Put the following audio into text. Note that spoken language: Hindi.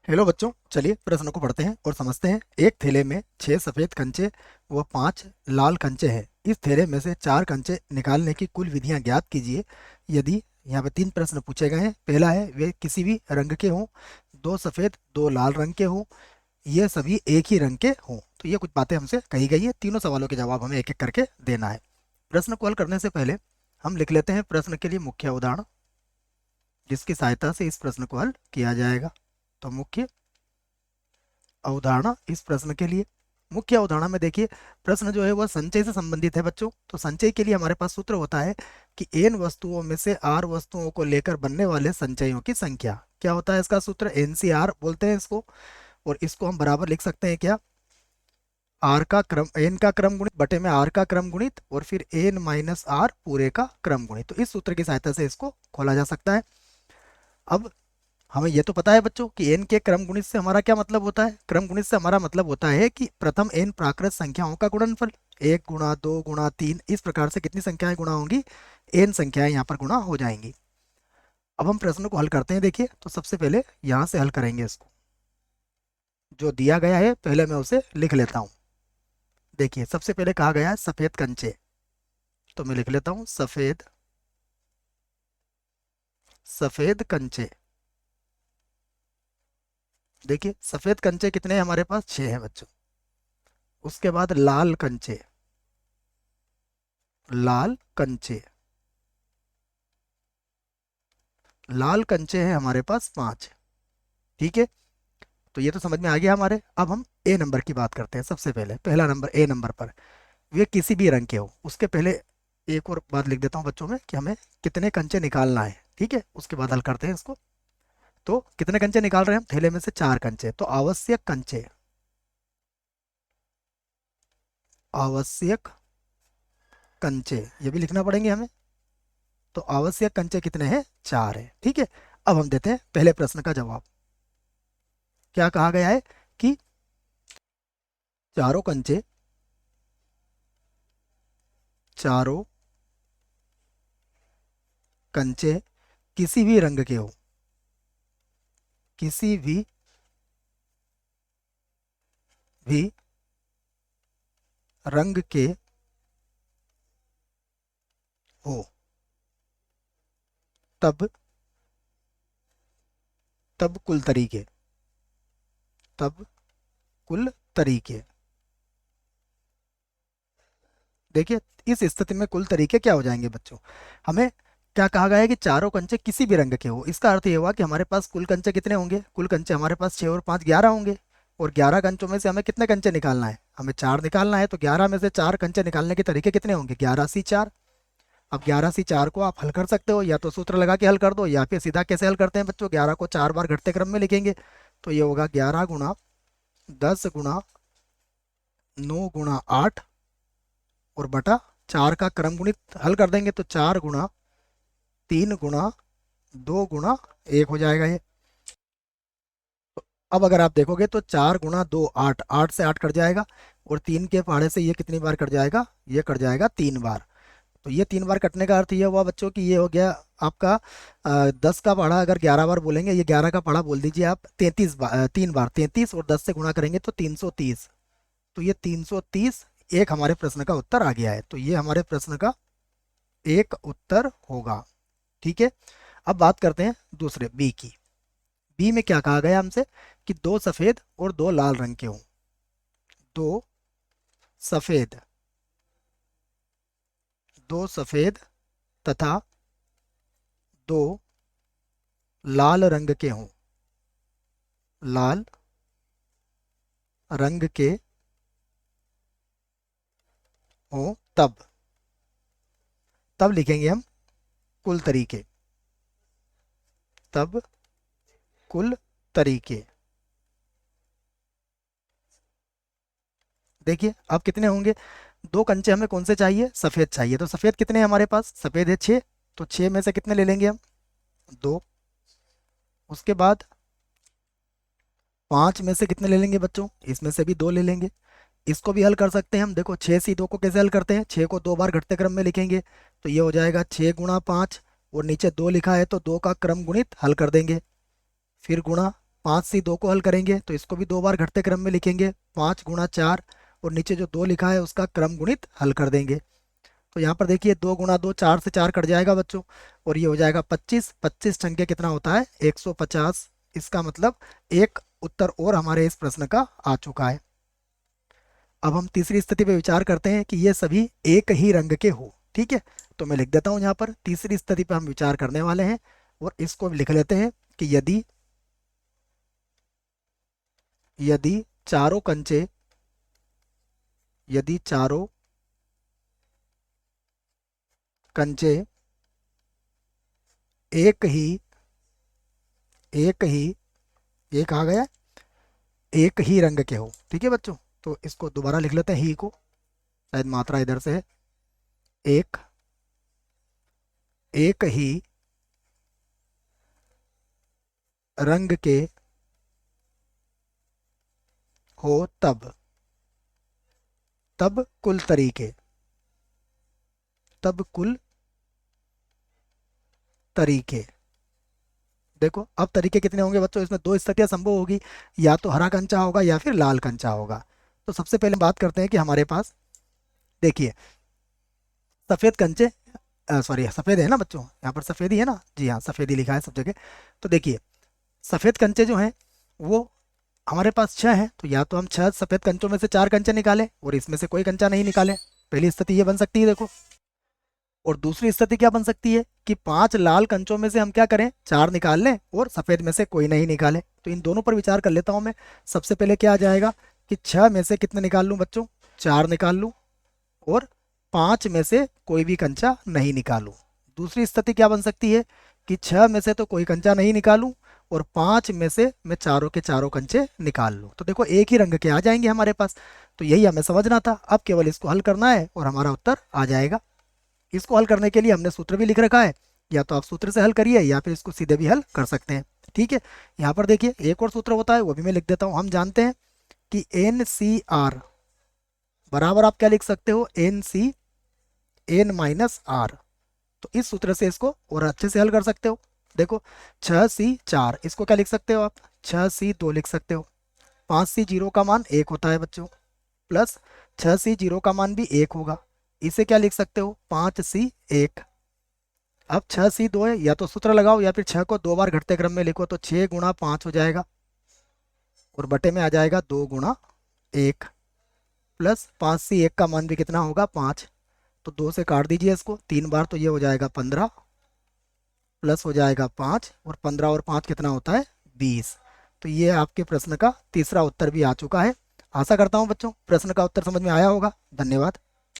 हेलो बच्चों, चलिए प्रश्न को पढ़ते हैं और समझते हैं। एक थैले में 6 सफेद कंचे व 5 लाल कंचे हैं। इस थैले में से 4 कंचे निकालने की कुल विधियां ज्ञात कीजिए। यदि यहाँ पे 3 प्रश्न पूछे गए हैं। पहला है वे किसी भी रंग के हों, 2 सफेद 2 लाल रंग के हों, ये सभी एक ही रंग के हों। तो ये कुछ बातें हमसे कही गई है। तीनों सवालों के जवाब हमें एक एक करके देना है। प्रश्न को हल करने से पहले हम लिख लेते हैं प्रश्न के लिए मुख्य उदाहरण, जिसकी सहायता से इस प्रश्न को हल किया जाएगा। तो मुख्य अवधारणा इस प्रश्न के लिए, मुख्य अवधारणा में देखिए, प्रश्न जो है वह संचय से संबंधित है बच्चों। तो संचय के लिए हमारे पास सूत्र होता है कि एन वस्तुओं में से आर वस्तुओं को लेकर बनने वाले संचयों की संख्या। क्या होता है इसका सूत्र? एनसीआर बोलते हैं इसको। और इसको हम बराबर लिख सकते हैं क्या? आर का क्रम, एन का क्रम गुणित बटे में आर का क्रम गुणित और फिर एन माइनस आर पूरे का क्रम गुणित। तो इस सूत्र की सहायता से इसको खोला जा सकता है। अब हमें यह तो पता है बच्चों कि एन के क्रम गुणित से हमारा क्या मतलब होता है। क्रम गुणित से हमारा मतलब होता है कि प्रथम एन प्राकृत संख्याओं का गुणनफल, 1 गुणा 2 गुणा 3, इस प्रकार से कितनी संख्याएं गुणा होंगी? एन संख्याएं यहाँ पर गुणा हो जाएंगी। अब हम प्रश्न को हल करते हैं। देखिए, तो सबसे पहले यहाँ से हल करेंगे इसको। जो दिया गया है पहले मैं उसे लिख लेता हूँ। देखिए, सबसे पहले कहा गया है सफेद कंचे, तो मैं लिख लेता हूँ सफेद सफेद कंचे। देखिए, सफेद कंचे कितने हैं हमारे पास? 6 हैं बच्चों। उसके बाद लाल कंचे, लाल कंचे, लाल कंचे हैं हमारे पास 5। ठीक है, तो ये तो समझ में आ गया हमारे। अब हम ए नंबर की बात करते हैं। सबसे पहले पहला नंबर ए नंबर पर, वे किसी भी रंग के हो। उसके पहले एक और बात लिख देता हूँ बच्चों में कि हमें कितने कंचे निकालना है। ठीक है, उसके बाद हल करते हैं इसको। तो कितने कंचे निकाल रहे हैं हम? थैले में से 4 कंचे। तो आवश्यक कंचे, आवश्यक कंचे ये भी लिखना पड़ेंगे हमें। तो आवश्यक कंचे कितने हैं? 4 है। ठीक है, अब हम देते हैं पहले प्रश्न का जवाब। क्या कहा गया है कि चारों कंचे, चारों कंचे किसी भी रंग के हो, किसी भी रंग के हो, तब तब कुल तरीके, तब कुल तरीके। देखिए, इस स्थिति में कुल तरीके क्या हो जाएंगे बच्चों? हमें क्या कहा गया है कि चारों कंचे किसी भी रंग के हो। इसका अर्थ ये हुआ कि हमारे पास कुल कंचे कितने होंगे? कुल कंचे हमारे पास 6 और 5 11 होंगे। और 11 कंचों में से हमें कितने कंचे निकालना है? हमें 4 निकालना है। तो 11 में से 4 कंचे निकालने के तरीके कितने होंगे? 11 × 4। अब 11 × 4 को आप हल कर सकते हो, या तो सूत्र लगा के हल कर दो, या फिर सीधा कैसे हल करते हैं बच्चों? 11 को 4 बार घटते क्रम में लिखेंगे। तो ये होगा 11 × 10 × 9 × 8 और बटा 4 का क्रम गुणित हल कर देंगे तो 4 × 3 × 2 × 1 हो जाएगा ये। अब अगर आप देखोगे तो 4 × 2 8, 8 से 8 कट जाएगा। और 3 के पहाड़े से ये कितनी बार कट जाएगा? ये कट जाएगा 3 बार। तो ये 3 बार कटने का अर्थ ये हुआ बच्चों कि ये हो गया आपका 10 का पहाड़ा अगर 11 बार बोलेंगे, ये 11 का पहाड़ा बोल दीजिए आप 33 बार, 3 बार 33 और 10 से गुणा करेंगे तो 330। तो ये 330 एक हमारे प्रश्न का उत्तर आ गया है। तो ये हमारे प्रश्न का एक उत्तर होगा। ठीक है, अब बात करते हैं दूसरे बी की। बी में क्या कहा गया हमसे कि 2 सफेद और 2 लाल रंग के हों। 2 सफेद, 2 सफेद तथा 2 लाल रंग के हों, लाल रंग के हों, तब लिखेंगे हम कुल तरीके, तब कुल तरीके। देखिए, अब कितने होंगे? 2 कंचे हमें कौन से चाहिए? सफेद चाहिए। तो सफेद कितने हैं हमारे पास? सफेद है 6। तो 6 में से कितने ले लेंगे हम? 2। उसके बाद 5 में से कितने ले लेंगे बच्चों? इसमें से भी 2 ले लेंगे। इसको भी हल कर सकते हैं हम। देखो, 6 से 2 को कैसे हल करते हैं? 6 को 2 बार घटते क्रम में लिखेंगे। तो ये हो जाएगा 6 × 5 और नीचे 2 लिखा है तो 2 का क्रम गुणित हल कर देंगे। फिर गुणा 5C2 को हल करेंगे तो इसको भी 2 बार घटते क्रम में लिखेंगे, 5 × 4, और नीचे जो 2 लिखा है उसका क्रम गुणित हल कर देंगे। तो यहाँ पर देखिए 2 × 2, 4 से 4 कट जाएगा बच्चों, और ये हो जाएगा 25। 25 संख्या कितना होता है? 150। इसका मतलब एक उत्तर और हमारे इस प्रश्न का आ चुका है। अब हम तीसरी स्थिति पे विचार करते हैं कि ये सभी एक ही रंग के हो। ठीक है, तो मैं लिख देता हूँ यहाँ पर तीसरी स्थिति पे हम विचार करने वाले हैं, और इसको लिख लेते हैं कि यदि यदि चारों कंचे यदि चारों कंचे एक ही एक आ गया, एक ही रंग के हो। ठीक है बच्चों, तो इसको दोबारा लिख लेते हैं ही को, शायद मात्रा इधर से है। एक ही रंग के हो तब तब कुल तरीके देखो अब तरीके कितने होंगे बच्चों? इसमें दो स्थितियां संभव होगी, या तो हरा कंचा होगा या फिर लाल कंचा होगा। तो सबसे पहले बात करते हैं कि हमारे पास देखिए सफेद कंचे, सॉरी सफेद है ना बच्चों, यहाँ पर सफेद ही है ना, जी हाँ सफेद ही लिखा है सब जगह। तो देखिए सफेद कंचे जो हैं वो हमारे पास 6 हैं, तो या तो हम 6 सफेद कंचों में से 4 कंचे निकालें और इसमें से कोई कंचा नहीं निकालें। पहली स्थिति ये बन सकती है देखो। और दूसरी स्थिति क्या बन सकती है कि 5 लाल कंचों में से हम क्या करें, 4 निकाल लें और सफेद में से कोई नहीं निकालें। तो इन दोनों पर विचार कर लेता हूं मैं। सबसे पहले क्या आ जाएगा कि 6 में से कितने निकाल लूं बच्चों, 4 निकाल लूं, और 5 में से कोई भी कंचा नहीं निकालूं। दूसरी स्थिति क्या बन सकती है कि 6 में से तो कोई कंचा नहीं निकालूं और 5 में से मैं चारों के चारों कंचे निकाल लूं। तो देखो एक ही रंग के आ जाएंगे हमारे पास। तो यही हमें समझना था, अब केवल इसको हल करना है और हमारा उत्तर आ जाएगा। इसको हल करने के लिए हमने सूत्र भी लिख रखा है, या तो आप सूत्र से हल करिए या फिर इसको सीधे भी हल कर सकते हैं। ठीक है, यहाँ पर देखिए एक और सूत्र होता है, वो भी मैं लिख देता हूँ। हम जानते हैं कि NCR बराबर आप क्या लिख सकते हो, NC N-R। तो इस सूत्र से इसको और अच्छे से हल कर सकते हो। देखो 6C4, इसको क्या लिख सकते हो आप, 6C2 लिख सकते हो। 5C0 का मान 1 होता है बच्चों, प्लस 6C0 का मान भी 1 होगा। इसे क्या लिख सकते हो, 5C1। अब 6C2 है, या तो सूत्र लगाओ या फिर 6 को 2 बार घटते क्रम में लिखो, तो 6 × 5 हो जाएगा, और बटे में आ जाएगा 2 × 1, प्लस 5C1 का मान भी कितना होगा, 5। तो 2 से काट दीजिए इसको 3 बार, तो ये हो जाएगा 15, प्लस हो जाएगा 5, और 15 और 5 कितना होता है, 20। तो ये आपके प्रश्न का तीसरा उत्तर भी आ चुका है। आशा करता हूँ बच्चों प्रश्न का उत्तर समझ में आया होगा। धन्यवाद।